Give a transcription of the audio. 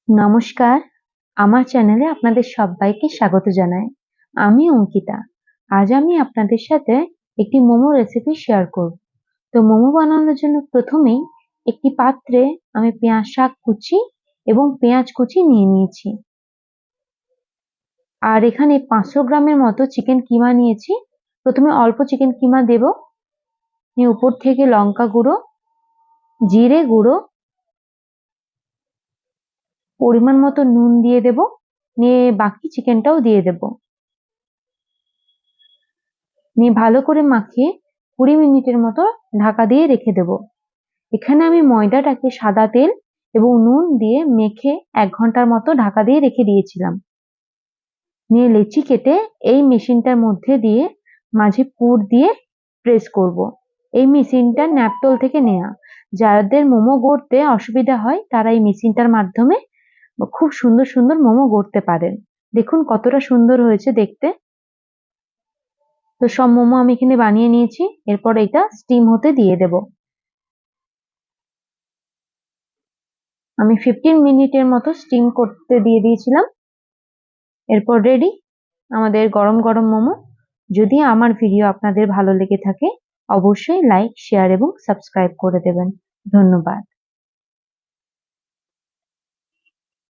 নমস্কার, আমার চ্যানেলে আপনাদের সবাইকে স্বাগত জানাই। আমি অঙ্কিতা। আজ আমি আপনাদের সাথে একটি মোমো রেসিপি শেয়ার করব। তো মোমো বানানোর জন্য প্রথমেই একটি পাত্রে আমি পেঁয়াজ শাক কুচি এবং পেঁয়াজ কুচি নিয়ে নিয়েছি। আর এখানে 500 গ্রামের মতো চিকেন কিমা নিয়েছি। প্রথমে অল্প চিকেন কিমা দেব, নিয়ে উপর থেকে লঙ্কা গুঁড়ো, জিরে গুঁড়ো, পরিমাণ মতো নুন দিয়ে দেব, নিয়ে বাকি চিকেনটাও দিয়ে দেব। নিয়ে ভালো করে মাখিয়ে 20 মিনিটের মতো ঢাকা দিয়ে রেখে দেব। এখানে আমি ময়দাটাকে সাদা তেল এবং নুন দিয়ে মেখে 1 ঘন্টার মতো ঢাকা দিয়ে রেখে দিয়েছিলাম। নিয়ে লেচি কেটে এই মেশিনটার মধ্যে দিয়ে মাঝে পুর দিয়ে প্রেস করব। এই মেশিনটা ন্যাপতল থেকে নেওয়া। যাদের মোমো গড়তে অসুবিধা হয় তারা এই মেশিনটার মাধ্যমে খুব সুন্দর সুন্দর মোমো গড়তে পারেন। দেখুন কতটা সুন্দর হয়েছে দেখতে। তো সব মোমো আমি এখানে বানিয়ে নিয়েছি। এরপর এটা স্টিম হতে দিয়ে দেব। আমি 15 মিনিটের মতো স্টিম করতে দিয়ে দিয়েছিলাম। এরপর রেডি আমাদের গরম গরম মোমো। যদি আমার ভিডিও আপনাদের ভালো লেগে থাকে অবশ্যই লাইক, শেয়ার এবং সাবস্ক্রাইব করে দেবেন। ধন্যবাদ।